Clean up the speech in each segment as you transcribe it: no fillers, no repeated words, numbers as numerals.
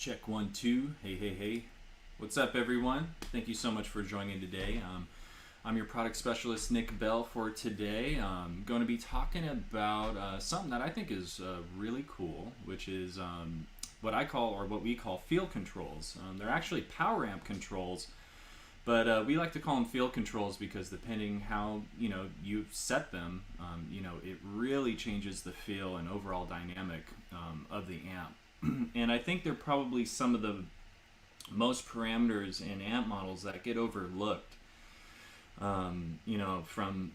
Check 1 2. Hey. What's up, everyone? Thank you so much for joining today. I'm your product specialist, Nick Bell, for today. I'm going to be talking about something that I think is really cool, which is what we call field controls. They're actually power amp controls, but we like to call them field controls because depending how you set them, it really changes the feel and overall dynamic of the amp. And I think they're probably some of the most parameters in amp models that get overlooked. From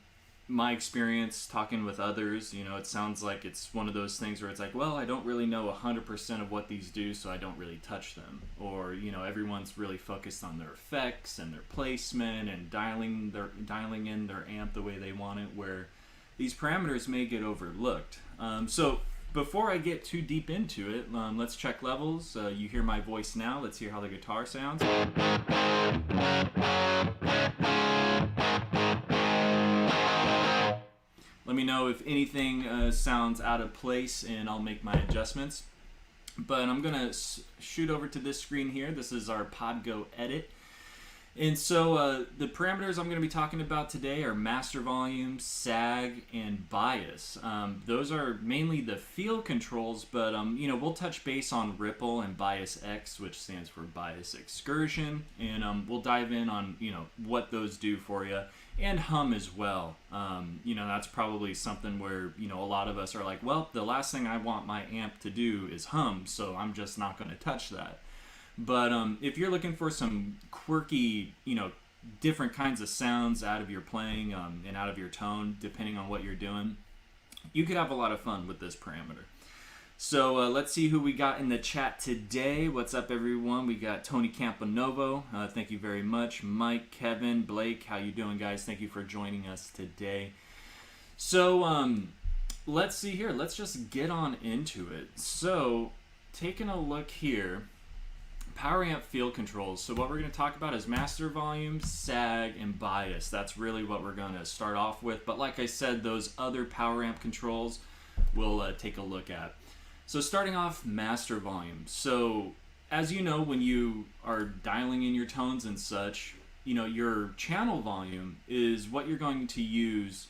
my experience talking with others, it sounds like it's one of those things where it's like, well, I don't really know 100% of what these do, so I don't really touch them. Or, everyone's really focused on their effects and their placement and dialing in their amp the way they want it, where these parameters may get overlooked. So before I get too deep into it, let's check levels. You hear my voice now. Let's hear how the guitar sounds. Let me know if anything sounds out of place and I'll make my adjustments. But I'm going to shoot over to this screen here. This is our PodGo edit. And so the parameters I'm going to be talking about today are master volume, sag, and bias. Those are mainly the field controls, but we'll touch base on ripple and bias X, which stands for bias excursion, and we'll dive in on what those do for you, and hum as well. That's probably something where a lot of us are like, well, the last thing I want my amp to do is hum, so I'm just not going to touch that. But if you're looking for some quirky, different kinds of sounds out of your playing and out of your tone, depending on what you're doing, you could have a lot of fun with this parameter. So let's see who we got in the chat today. What's up, everyone? We got Tony Campanovo. Thank you very much. Mike, Kevin, Blake, how you doing, guys? Thank you for joining us today. So let's see here. Let's just get on into it. So taking a look here. Power amp field controls. So what we're going to talk about is master volume, sag, and bias. That's really what we're going to start off with. But like I said, those other power amp controls we'll take a look at. So starting off, master volume. So as you know, when you are dialing in your tones and such, your channel volume is what you're going to use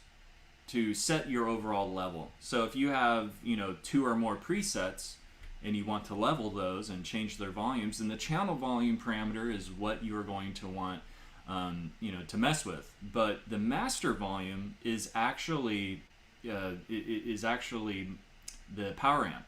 to set your overall level. So if you have, 2 or more presets, and you want to level those and change their volumes, then the channel volume parameter is what you're going to want to mess with. But the master volume is actually the power amp.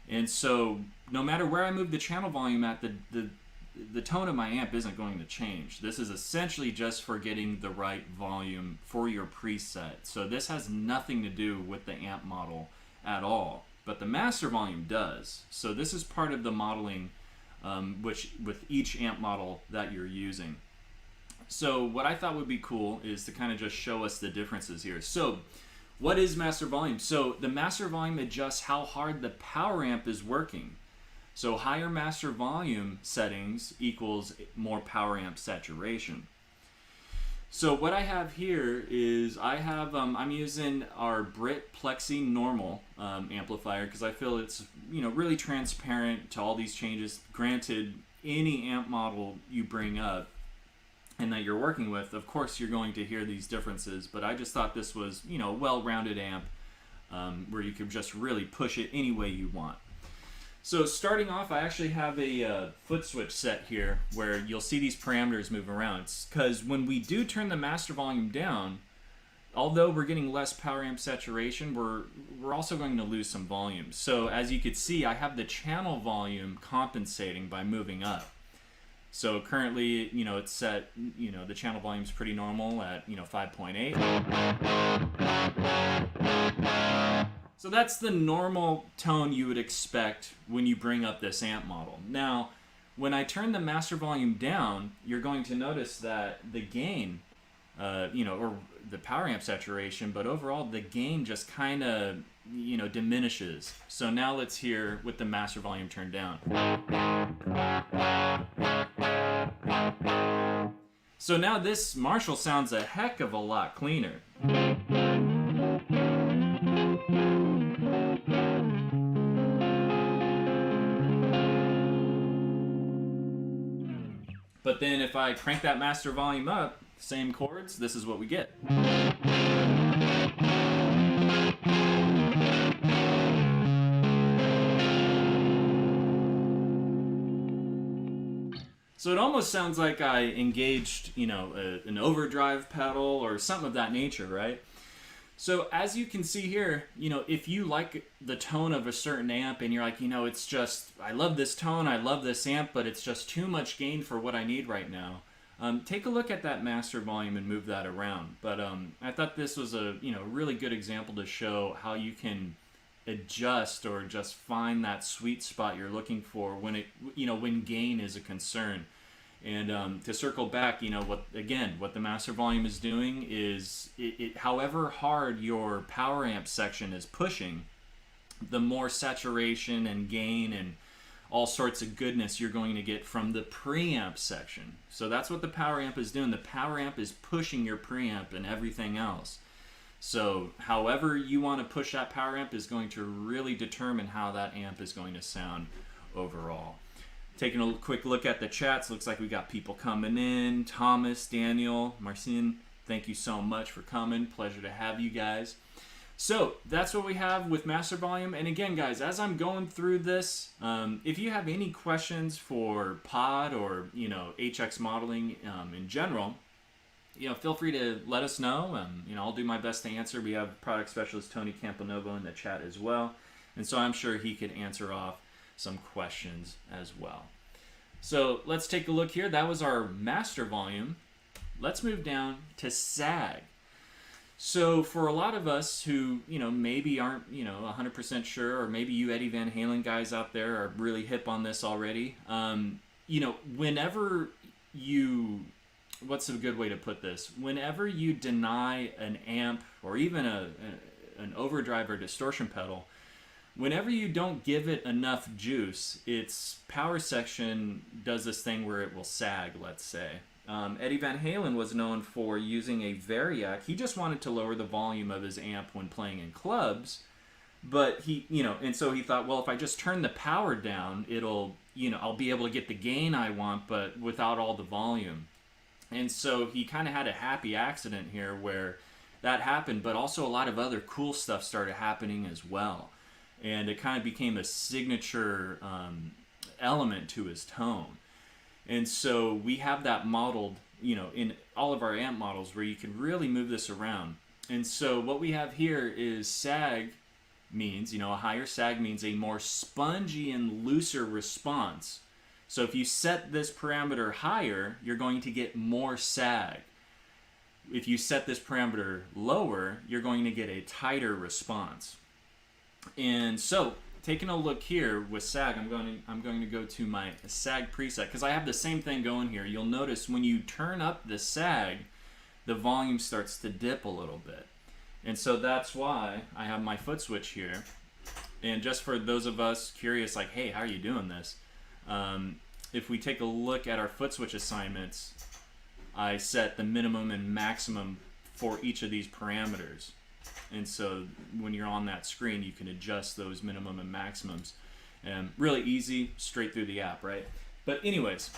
And so no matter where I move the channel volume at, the tone of my amp isn't going to change. This is essentially just for getting the right volume for your preset. So this has nothing to do with the amp model at all. But the master volume does. So this is part of the modeling which with each amp model that you're using. So what I thought would be cool is to kind of just show us the differences here. So what is master volume? So the master volume adjusts how hard the power amp is working. So higher master volume settings equals more power amp saturation. So what I have here is I'm using our Brit Plexi Normal amplifier because I feel it's really transparent to all these changes. Granted, any amp model you bring up and that you're working with, of course you're going to hear these differences, but I just thought this was a well-rounded amp where you could just really push it any way you want. So starting off, I actually have a foot switch set here where you'll see these parameters move around. Because when we do turn the master volume down, although we're getting less power amp saturation, we're also going to lose some volume. So as you can see, I have the channel volume compensating by moving up. So currently, it's set, the channel volume is pretty normal at, 5.8. So that's the normal tone you would expect when you bring up this amp model. Now, when I turn the master volume down, you're going to notice that the gain, or the power amp saturation, but overall the gain just kind of, diminishes. So now let's hear with the master volume turned down. So now this Marshall sounds a heck of a lot cleaner. But then if I crank that master volume up, same chords, this is what we get. So it almost sounds like I engaged, an overdrive pedal or something of that nature, right? So as you can see here, if you like the tone of a certain amp and you're like, it's just, I love this tone, I love this amp, but it's just too much gain for what I need right now. Take a look at that master volume and move that around. But I thought this was a, really good example to show how you can adjust or just find that sweet spot you're looking for when when gain is a concern. And to circle back, what the master volume is doing is however hard your power amp section is pushing, the more saturation and gain and all sorts of goodness you're going to get from the preamp section. So that's what the power amp is doing. The power amp is pushing your preamp and everything else. So however you want to push that power amp is going to really determine how that amp is going to sound overall. Taking a quick look at the chats, looks like we got people coming in. Thomas, Daniel, Marcin, thank you so much for coming. Pleasure to have you guys. So that's what we have with master volume. And again, guys, as I'm going through this, if you have any questions for pod or HX modeling in general, feel free to let us know. I'll do my best to answer. We have product specialist Tony Camponovo in the chat as well, and so I'm sure he could answer off some questions as well. So let's take a look here. That was our master volume. Let's move down to sag. So for a lot of us who maybe aren't 100% sure, or maybe you Eddie Van Halen guys out there are really hip on this already. Whenever you, what's a good way to put this? Whenever you deny an amp or even an overdrive or distortion pedal, whenever you don't give it enough juice, its power section does this thing where it will sag, let's say. Eddie Van Halen was known for using a variac. He just wanted to lower the volume of his amp when playing in clubs, but and so he thought, well, if I just turn the power down, it'll, I'll be able to get the gain I want, but without all the volume. And so he kind of had a happy accident here where that happened, but also a lot of other cool stuff started happening as well. And it kind of became a signature element to his tone. And so we have that modeled, in all of our amp models where you can really move this around. And so what we have here is sag means, a higher sag means a more spongy and looser response. So if you set this parameter higher, you're going to get more sag. If you set this parameter lower, you're going to get a tighter response. And so, taking a look here with sag, I'm going to go to my sag preset because I have the same thing going here. You'll notice when you turn up the sag, the volume starts to dip a little bit. And so that's why I have my foot switch here. And just for those of us curious, like, hey, how are you doing this? If we take a look at our foot switch assignments, I set the minimum and maximum for each of these parameters. And so when you're on that screen, you can adjust those minimum and maximums. Really easy, straight through the app, right? But anyways,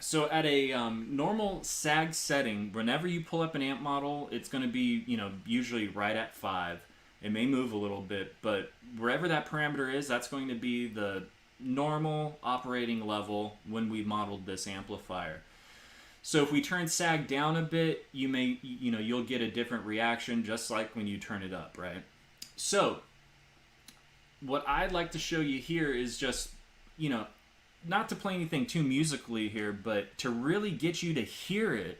so at a normal sag setting, whenever you pull up an amp model, it's going to be, usually right at 5. It may move a little bit, but wherever that parameter is, that's going to be the normal operating level when we modeled this amplifier. So if we turn sag down a bit, you'll get a different reaction just like when you turn it up, right? So what I'd like to show you here is just, not to play anything too musically here, but to really get you to hear it,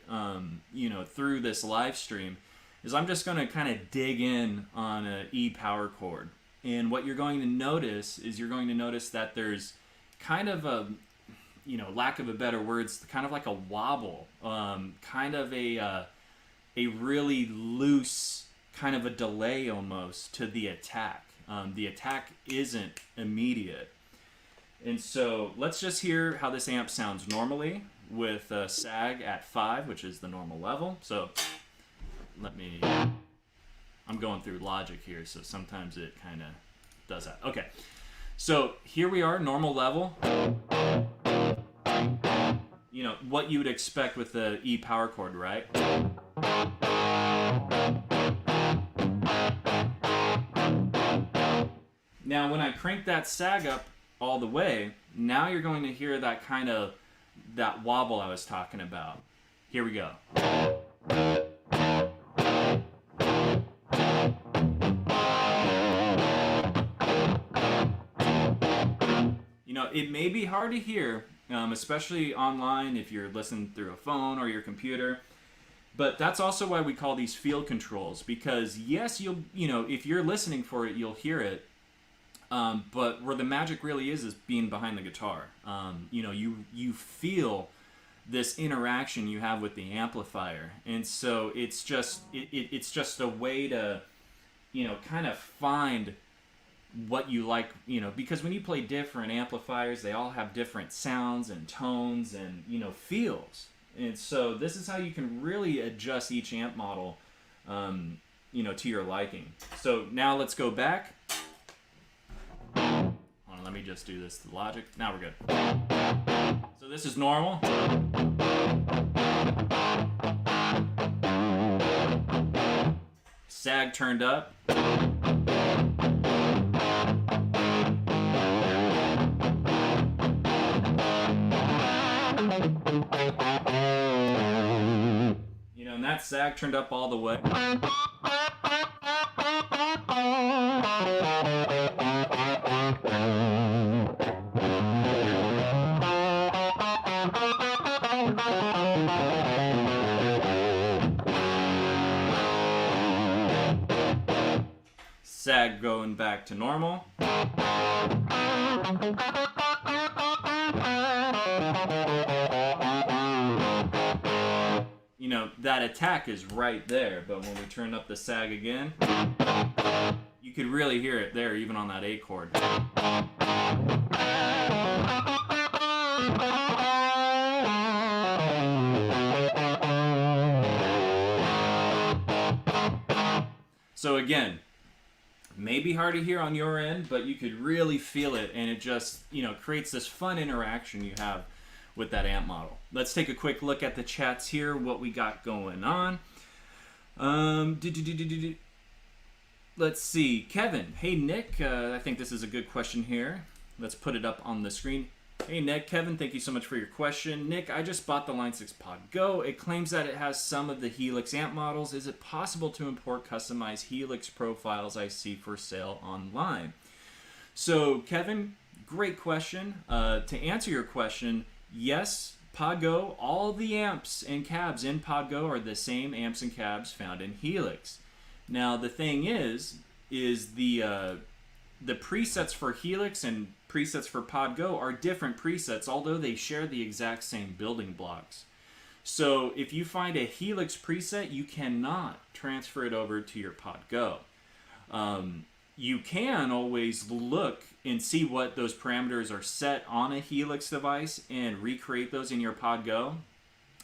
through this live stream, is I'm just going to kind of dig in on an E power chord. And what you're going to notice is that there's kind of a, lack of a better words, kind of like a wobble, kind of a really loose, kind of a delay almost to the attack. The attack isn't immediate. And so let's just hear how this amp sounds normally with sag at 5, which is the normal level. So I'm going through Logic here, so sometimes it kind of does that. Okay, so here we are, normal level. you know, what you would expect with the E power chord, right? Now, when I crank that sag up all the way, now you're going to hear that kind of, that wobble I was talking about. Here we go. You know, it may be hard to hear, especially online if you're listening through a phone or your computer. But that's also why we call these field controls, because yes, you know, if you're listening for it, you'll hear it. But where the magic really is being behind the guitar. You know, you feel this interaction you have with the amplifier, and so it's just it's just a way to, you know, kind of find what you like, you know, because when you play different amplifiers, they all have different sounds and tones and, you know, feels. And so this is how you can really adjust each amp model, you know, to your liking. So now let's go back. Hold on, let me just do this to Logic. Now we're good. So this is normal. Sag turned up. You know, and that sag turned up all the way. Sag going back to normal. You know, that attack is right there, but when we turn up the sag again, you could really hear it there, even on that A chord. So again, maybe hard to hear on your end, but you could really feel it, and it just, you know, creates this fun interaction you have with that amp model. Let's take a quick look at the chats here, what we got going on. Let's see. Kevin. Hey, Nick. I think this is a good question here. Let's put it up on the screen. Hey, Nick. Kevin, thank you so much for your question. Nick, I just bought the Line 6 Pod Go. It claims that it has some of the Helix amp models. Is it possible to import customized Helix profiles I see for sale online? So, Kevin, great question. To answer your question, yes, Pod Go, all the amps and cabs in Pod Go are the same amps and cabs found in Helix. Now, the thing is the presets for Helix and presets for Pod Go are different presets, although they share the exact same building blocks. So if you find a Helix preset, you cannot transfer it over to your Pod Go. You can always look and see what those parameters are set on a Helix device and recreate those in your Pod Go,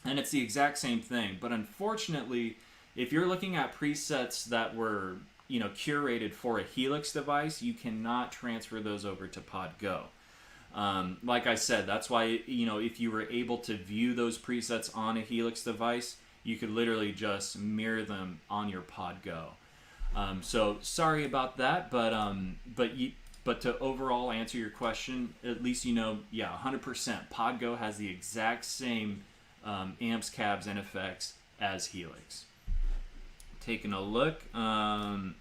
and it's the exact same thing. But unfortunately, if you're looking at presets that were, you know, curated for a Helix device, you cannot transfer those over to Pod Go. Like I said, that's why, you know, if you were able to view those presets on a Helix device, you could literally just mirror them on your Pod Go. So sorry about that, but to overall answer your question, at least you know, yeah, 100%. Pod Go has the exact same amps, cabs, and effects as Helix. Taking a look. And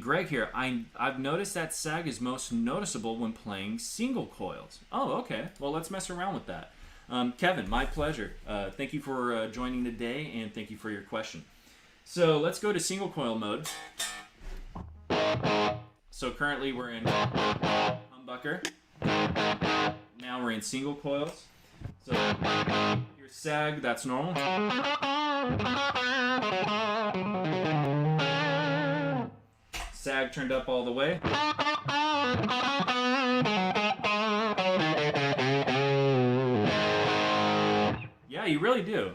Greg here, I've noticed that sag is most noticeable when playing single coils. Oh, okay. Well, let's mess around with that. Kevin, my pleasure. Thank you for joining today, and thank you for your question. So let's go to single coil mode. So currently we're in humbucker. Now we're in single coils. So your sag, that's normal. Sag turned up all the way. Yeah, you really do.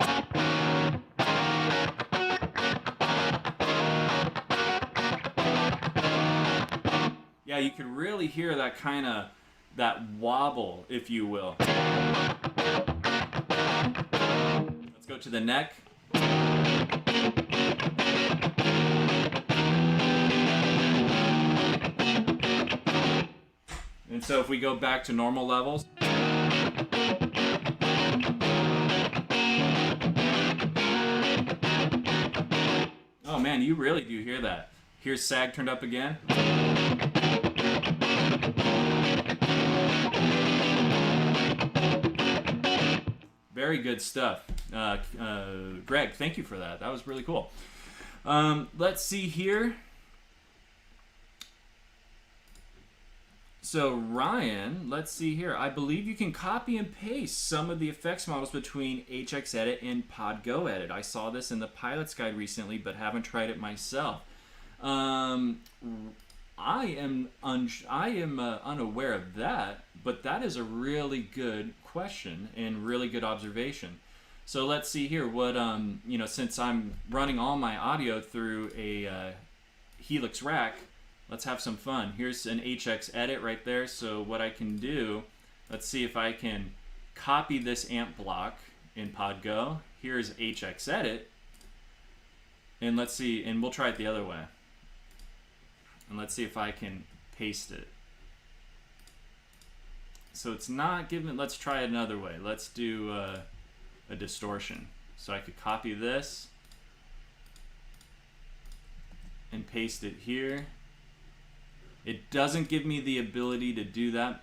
Yeah, you can really hear that kind of, that wobble, if you will. to the neck. And so if we go back to normal levels, oh man, you really do hear that. Here's sag turned up again. Very good stuff. Greg, thank you for that. That was really cool. Let's see here. So Ryan, let's see here. I believe you can copy and paste some of the effects models between HXEdit and PodGoEdit. I saw this in the pilot's guide recently, but haven't tried it myself. I am unaware of that, but that is a really good question and really good observation. So let's see here. What since I'm running all my audio through a Helix rack, let's have some fun. Here's an HXEdit right there. So what I can do, let's see if I can copy this amp block in PodGo. Here's HXEdit, and let's see, and we'll try it the other way. And let's see if I can paste it. So it's not given. Let's try it another way. Let's do a distortion. So I could copy this and paste it here. It doesn't give me the ability to do that.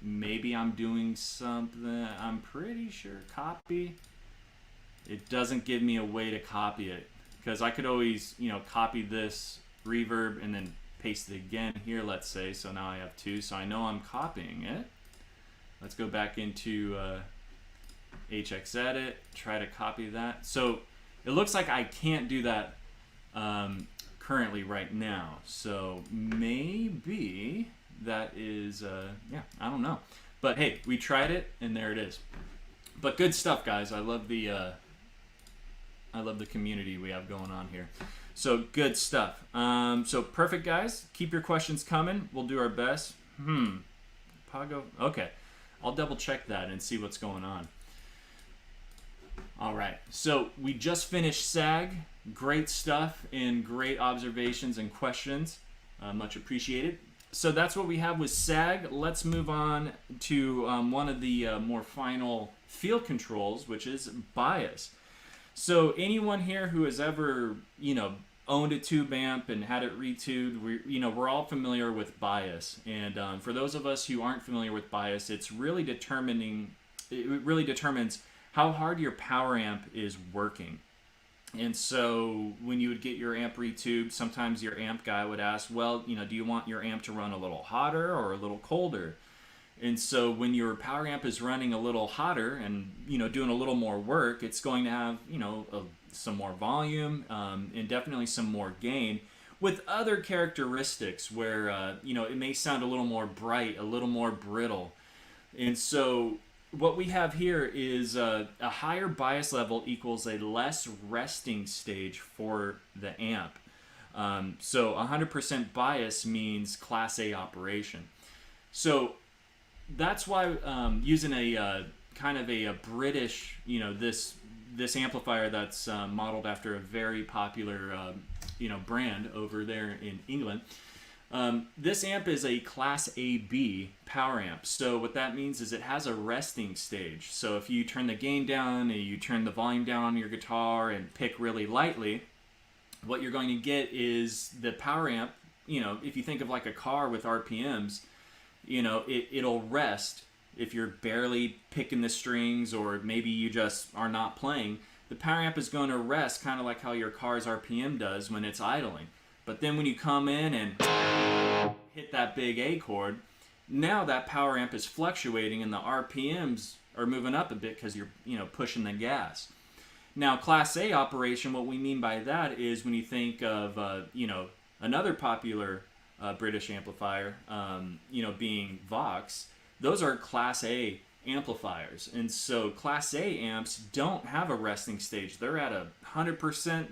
Maybe I'm doing something. I'm pretty sure copy. It doesn't give me a way to copy it, because I could always, copy this reverb and then paste it again here, let's say. So now I have two, so I know I'm copying it. Let's go back into HXEdit, try to copy that. So it looks like I can't do that currently right now. So maybe that is, I don't know. But hey, we tried it and there it is. But good stuff, guys. I love the community we have going on here. So good stuff. So perfect, guys. Keep your questions coming. We'll do our best. Pago. Okay. I'll double check that and see what's going on. All right. So we just finished SAG. Great stuff and great observations and questions. Much appreciated. So that's what we have with SAG. Let's move on to one of the more final field controls, which is bias. So anyone here who has ever, owned a tube amp and had it retubed, we're all familiar with bias. And for those of us who aren't familiar with bias, it really determines how hard your power amp is working. And so when you would get your amp retubed, sometimes your amp guy would ask, well, do you want your amp to run a little hotter or a little colder? And so when your power amp is running a little hotter and, doing a little more work, it's going to have, some more volume and definitely some more gain, with other characteristics where, it may sound a little more bright, a little more brittle. And so what we have here is a higher bias level equals a less resting stage for the amp. So 100% bias means Class A operation. So that's why using a kind of a British, this amplifier that's modeled after a very popular, brand over there in England. This amp is a Class AB power amp. So what that means is it has a resting stage. So if you turn the gain down and you turn the volume down on your guitar and pick really lightly, what you're going to get is the power amp, if you think of like a car with RPMs, it'll rest if you're barely picking the strings, or maybe you just are not playing. The power amp is going to rest kind of like how your car's RPM does when it's idling. But then when you come in and hit that big A chord, now that power amp is fluctuating and the RPMs are moving up a bit because you're pushing the gas. Now Class A operation, what we mean by that is when you think of another popular British amplifier, being Vox, those are Class A amplifiers. And so Class A amps don't have a resting stage. They're at 100%,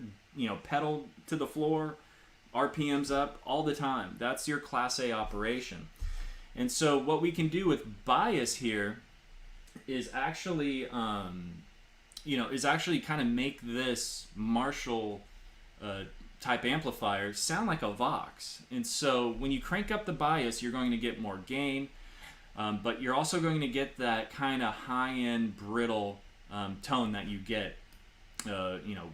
pedal to the floor, RPMs up all the time. That's your Class A operation. And so what we can do with bias here is actually is actually kind of make this Marshall type amplifier sound like a Vox. And so when you crank up the bias, you're going to get more gain, but you're also going to get that kind of high-end brittle tone that you get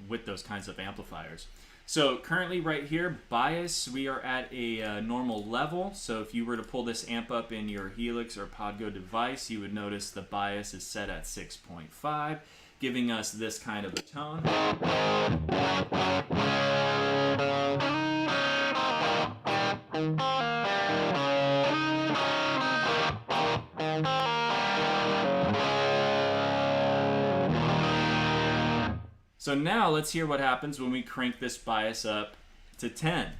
with those kinds of amplifiers. So currently right here, bias, we are at a normal level. So if you were to pull this amp up in your Helix or Podgo device, you would notice the bias is set at 6.5, giving us this kind of a tone. So now let's hear what happens when we crank this bias up to 10.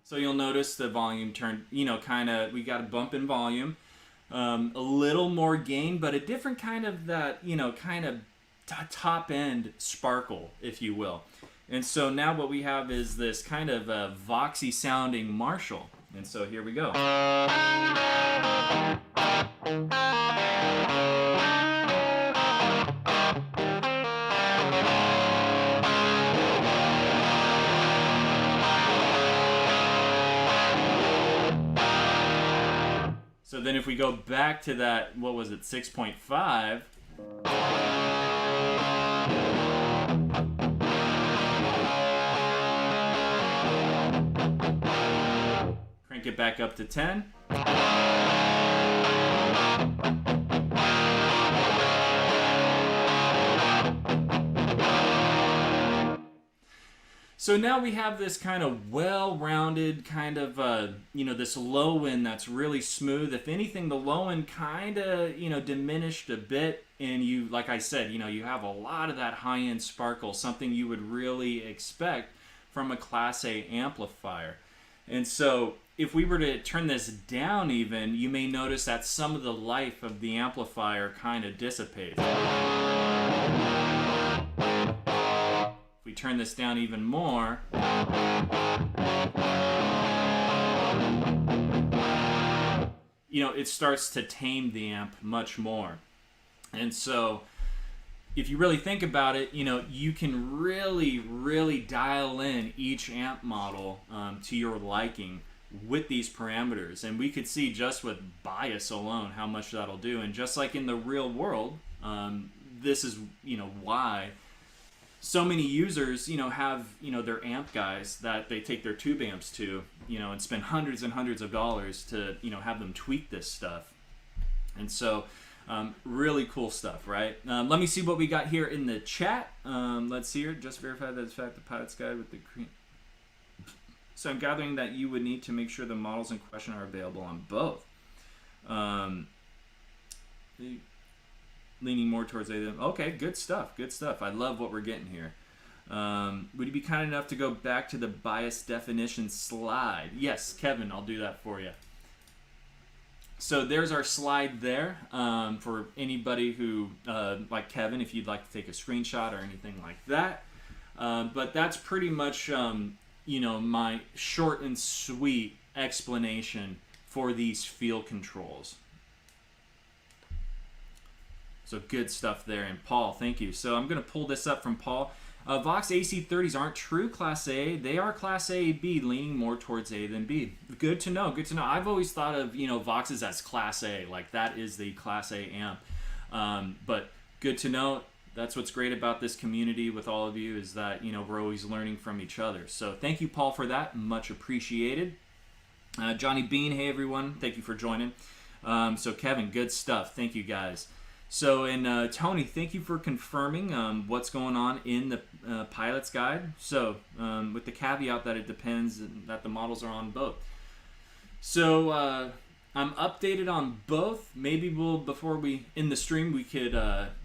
So you'll notice the volume turned, we got a bump in volume, a little more gain, but a different kind of that, top end sparkle, if you will. And so now what we have is this kind of Voxy sounding Marshall. And so here we go. So then if we go back to that, 6.5, crank it back up to 10. So now we have this kind of well-rounded kind of, this low end that's really smooth. If anything, the low end kind of, diminished a bit. And you, like I said, you have a lot of that high-end sparkle, something you would really expect from a Class A amplifier. And so if we were to turn this down even, you may notice that some of the life of the amplifier kind of dissipates. If we turn this down even more, it starts to tame the amp much more. And so if you really think about it, you can really, really dial in each amp model to your liking with these parameters. And we could see just with bias alone how much that'll do. And just like in the real world, this is, why so many users, have, their amp guys that they take their tube amps to, and spend hundreds and hundreds of dollars to, have them tweak this stuff. And so really cool stuff, right? Let me see what we got here in the chat. Let's see here. Just verify that it's fact the Pilot's Guide with the cream. So I'm gathering that you would need to make sure the models in question are available on both. Leaning more towards A. Okay, good stuff. Good stuff. I love what we're getting here. Would you be kind enough to go back to the bias definition slide? Yes, Kevin, I'll do that for you. So there's our slide there for anybody who, like Kevin, if you'd like to take a screenshot or anything like that. But that's pretty much, my short and sweet explanation for these field controls. So good stuff there. And Paul, thank you. So I'm going to pull this up from Paul. Vox AC30s aren't true Class A. They are Class A/B, leaning more towards A than B. Good to know. Good to know. I've always thought of, Voxes as Class A. Like that is the Class A amp. But good to know. That's what's great about this community with all of you is that, we're always learning from each other. So thank you, Paul, for that. Much appreciated. Johnny Bean, hey, everyone. Thank you for joining. So Kevin, good stuff. Thank you, guys. So, and Tony, thank you for confirming what's going on in the Pilot's Guide. So, with the caveat that it depends and that the models are on both. So, I'm updated on both. Maybe before we end the stream, we could,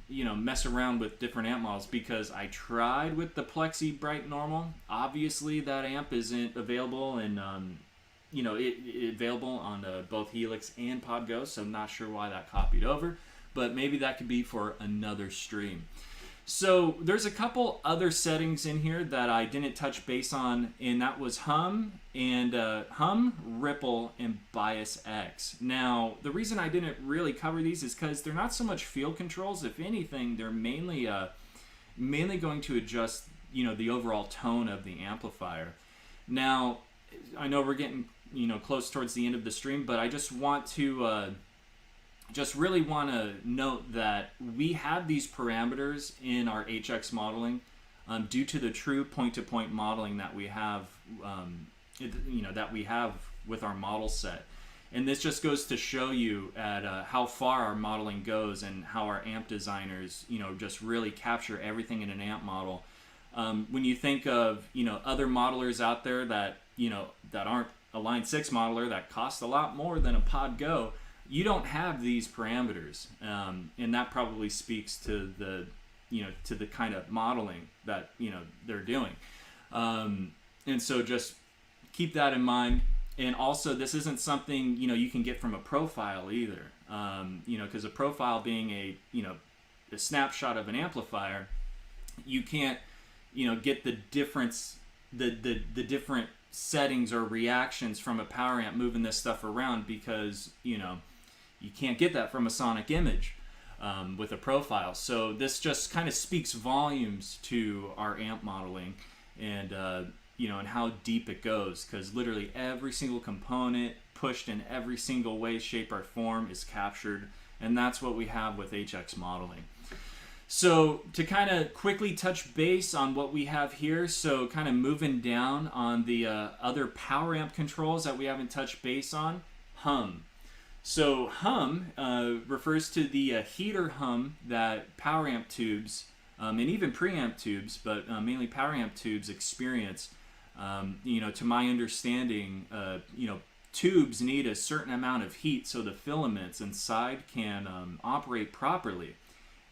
mess around with different amp models because I tried with the Plexi Bright Normal. Obviously, that amp isn't available and, available on both Helix and Podgo, so I'm not sure why that copied over. But maybe that could be for another stream. So there's a couple other settings in here that I didn't touch base on, and that was hum and ripple, and bias X. Now, the reason I didn't really cover these is because they're not so much field controls. If anything, they're mainly going to adjust, the overall tone of the amplifier. Now, I know we're getting, close towards the end of the stream, but I just want to really want to note that we have these parameters in our HX modeling due to the true point-to-point modeling that we have, with our model set. And this just goes to show you at how far our modeling goes and how our amp designers, just really capture everything in an amp model. When you think of, other modelers out there that, that aren't a Line 6 modeler that cost a lot more than a Pod Go, you don't have these parameters, and that probably speaks to the, to the kind of modeling that, they're doing. And so just keep that in mind. And also, this isn't something, you can get from a profile either, because a profile being a snapshot of an amplifier, you can't, get the difference, the different settings or reactions from a power amp moving this stuff around, because, you can't get that from a sonic image with a profile. So this just kind of speaks volumes to our amp modeling and, and how deep it goes, because literally every single component pushed in every single way, shape, or form is captured, and that's what we have with HX modeling. So to kind of quickly touch base on what we have here, so kind of moving down on the other power amp controls that we haven't touched base on, hum. So hum refers to the heater hum that power amp tubes, and even preamp tubes, but mainly power amp tubes experience. To my understanding, tubes need a certain amount of heat so the filaments inside can operate properly.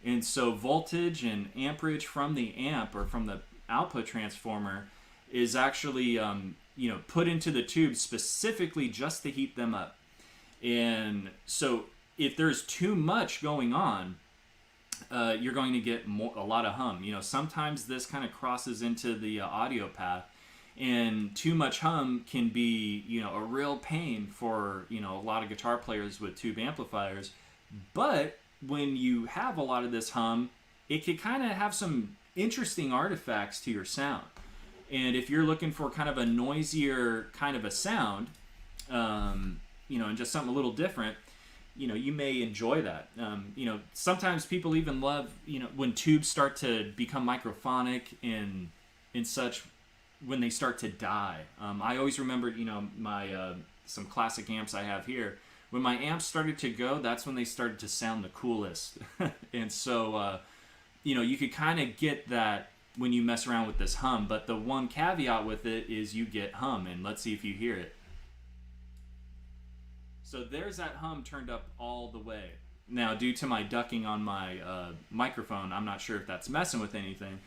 And so voltage and amperage from the amp or from the output transformer is actually, put into the tubes specifically just to heat them up. And so if there's too much going on, you're going to get a lot of hum. Sometimes this kind of crosses into the audio path, and too much hum can be, a real pain for, a lot of guitar players with tube amplifiers. But when you have a lot of this hum, it can kind of have some interesting artifacts to your sound. And if you're looking for kind of a noisier kind of a sound, and just something a little different, you may enjoy that. Sometimes people even love, when tubes start to become microphonic and such, when they start to die. I always remember, my some classic amps I have here. When my amps started to go, that's when they started to sound the coolest. And so, you could kind of get that when you mess around with this hum. But the one caveat with it is you get hum, and let's see if you hear it. So there's that hum turned up all the way. Now, due to my ducking on my microphone, I'm not sure if that's messing with anything.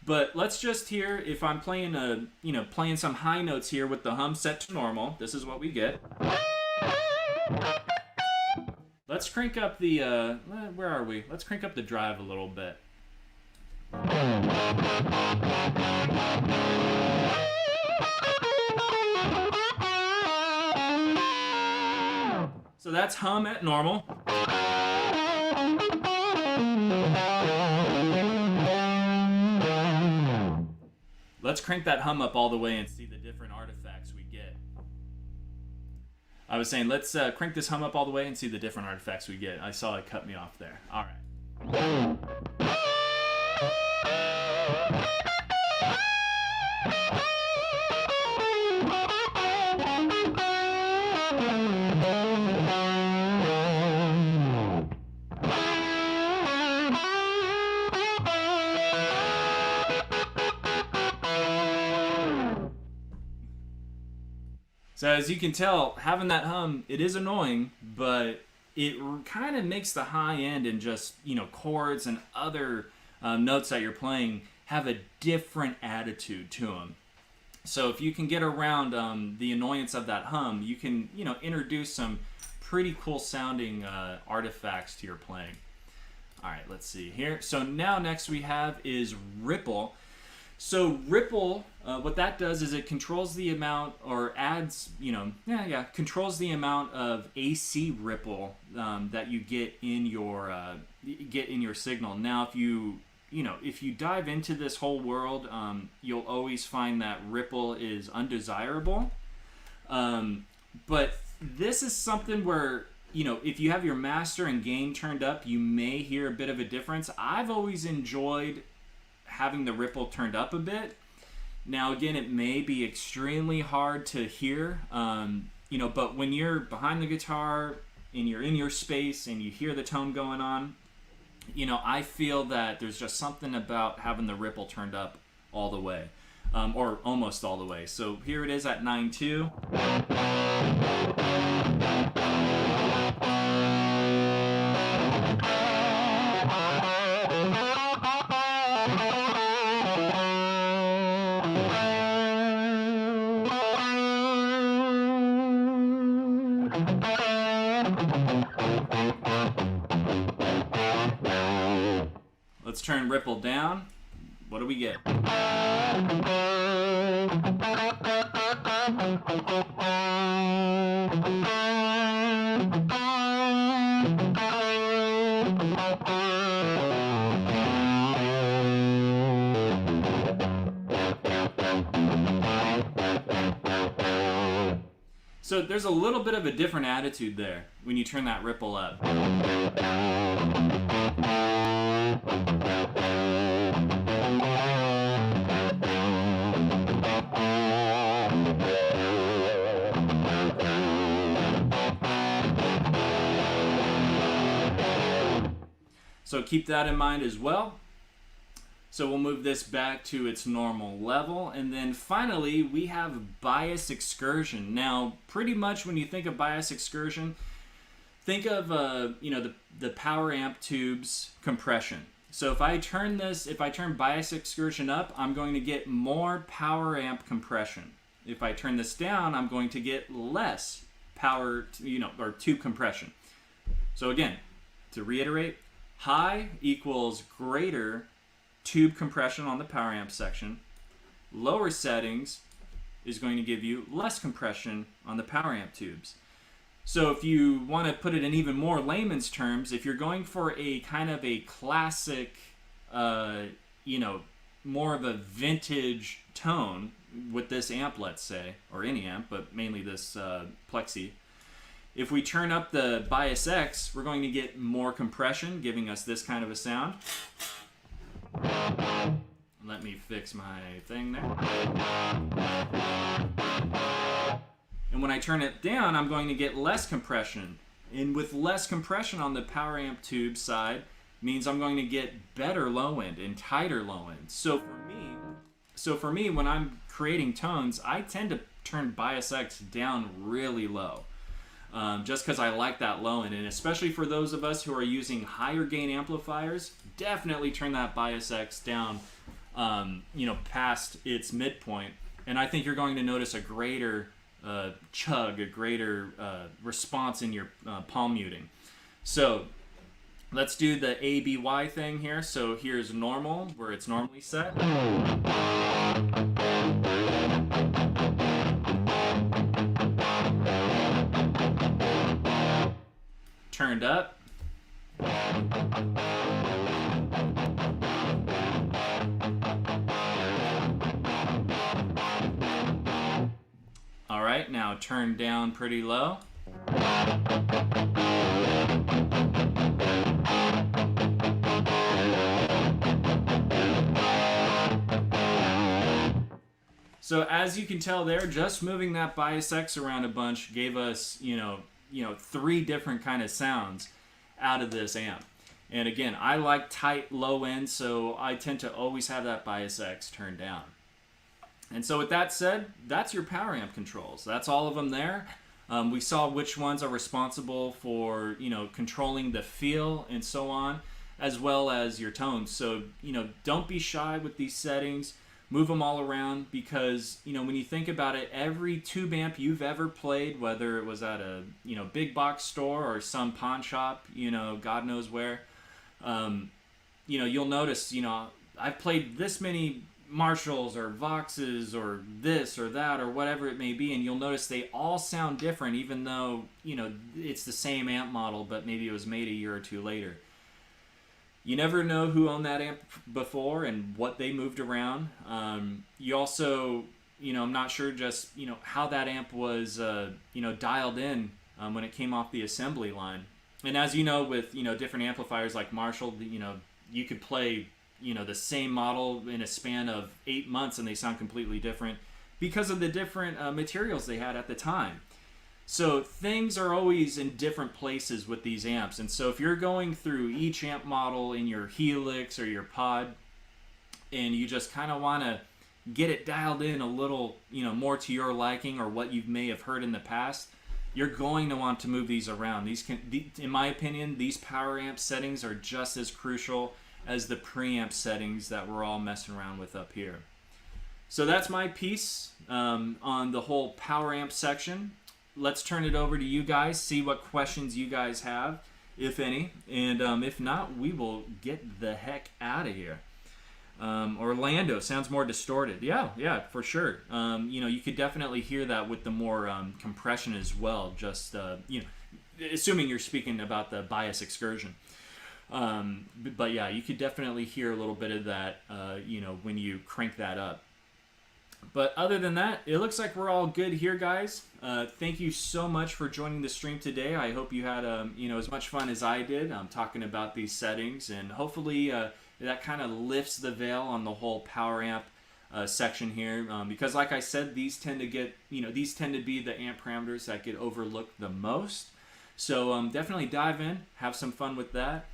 But let's just hear, if I'm playing playing some high notes here with the hum set to normal, this is what we get. Let's crank up the, where are we? Let's crank up the drive a little bit. So that's hum at normal. Let's crank that hum up all the way and see the different artifacts we get. I was saying, let's crank this hum up all the way and see the different artifacts we get. I saw it cut me off there. All right. So as you can tell, having that hum, it is annoying, but it kind of makes the high end and just, chords and other notes that you're playing have a different attitude to them. So if you can get around the annoyance of that hum, you can, introduce some pretty cool sounding artifacts to your playing. All right, let's see here. So now next we have is ripple. So ripple, what that does is it controls the amount, or adds, controls the amount of AC ripple that you get in your signal. Now, if you dive into this whole world, you'll always find that ripple is undesirable. But this is something where, if you have your master and gain turned up, you may hear a bit of a difference. I've always enjoyed having the ripple turned up a bit. Now, again, it may be extremely hard to hear, but when you're behind the guitar and you're in your space and you hear the tone going on, I feel that there's just something about having the ripple turned up all the way, or almost all the way. So here it is at 9.2. Let's turn ripple down. What do we get? So there's a little bit of a different attitude there when you turn that ripple up. So keep that in mind as well. So we'll move this back to its normal level. And then finally, we have bias excursion. Now, pretty much when you think of bias excursion, think of the power amp tube's compression. So if I turn bias excursion up, I'm going to get more power amp compression. If I turn this down, I'm going to get less power, or tube compression. So again, to reiterate, high equals greater tube compression on the power amp section. Lower settings is going to give you less compression on the power amp tubes. So if you want to put it in even more layman's terms, if you're going for a kind of a classic, more of a vintage tone with this amp, let's say, or any amp, but mainly this Plexi, if we turn up the bias X, we're going to get more compression, giving us this kind of a sound. Let me fix my thing there. And when I turn it down, I'm going to get less compression. And with less compression on the power amp tube side means I'm going to get better low end and tighter low end. So for me, when I'm creating tones, I tend to turn bias X down really low. Just because I like that low end, and especially for those of us who are using higher gain amplifiers, definitely turn that bias X down, past its midpoint, and I think you're going to notice a greater chug, a greater response in your palm muting. So let's do the ABY thing here. So here's normal, where it's normally set. Turned up. All right, now turned down pretty low. So as you can tell there, just moving that bias X around a bunch gave us, three different kind of sounds out of this amp. And again, I like tight low end, so I tend to always have that bias X turned down. And so with that said, that's your power amp controls. That's all of them there. We saw which ones are responsible for, controlling the feel and so on, as well as your tones. So, don't be shy with these settings. Move them all around, because when you think about it, every tube amp you've ever played, whether it was at a big box store or some pawn shop, God knows where, You'll notice, I've played this many Marshalls or Voxes or this or that or whatever it may be, and you'll notice they all sound different, even though, it's the same amp model, but maybe it was made a year or two later. You never know who owned that amp before and what they moved around. You also, I'm not sure just, how that amp was, dialed in when it came off the assembly line. And as you know, with, different amplifiers like Marshall, you could play, the same model in a span of 8 months and they sound completely different because of the different materials they had at the time. So things are always in different places with these amps. And so if you're going through each amp model in your Helix or your Pod and you just kind of want to get it dialed in a little, more to your liking or what you may have heard in the past, you're going to want to move these around. In my opinion, these power amp settings are just as crucial as the preamp settings that we're all messing around with up here. So that's my piece on the whole power amp section. Let's turn it over to you guys, see what questions you guys have, if any. And if not, we will get the heck out of here. Orlando sounds more distorted. Yeah, for sure. You could definitely hear that with the more compression as well. Just assuming you're speaking about the bias Excursion. But yeah, you could definitely hear a little bit of that. When you crank that up. But other than that, it looks like we're all good here, guys. Thank you so much for joining the stream today. I hope you had as much fun as I did talking about these settings, and hopefully that kind of lifts the veil on the whole power amp section here, because like I said, these tend to be the amp parameters that get overlooked the most. So definitely dive in, have some fun with that.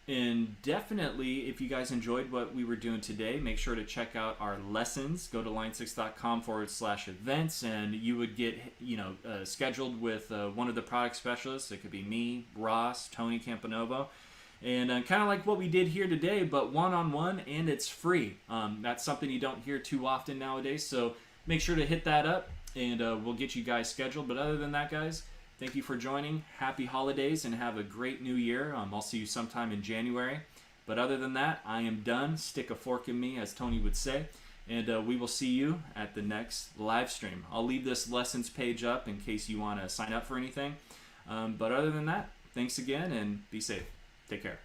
And definitely, if you guys enjoyed what we were doing today, make sure to check out our lessons. Go to line6.com/events, and you would get scheduled with one of the product specialists. It could be me, Ross, Tony Campanovo, and kind of like what we did here today, but one-on-one, and it's free. That's something you don't hear too often nowadays, so make sure to hit that up, and we'll get you guys scheduled. But other than that, guys, thank you for joining. Happy holidays and have a great new year. I'll see you sometime in January. But other than that, I am done. Stick a fork in me, as Tony would say. And we will see you at the next live stream. I'll leave this lessons page up in case you want to sign up for anything. But other than that, thanks again and be safe. Take care.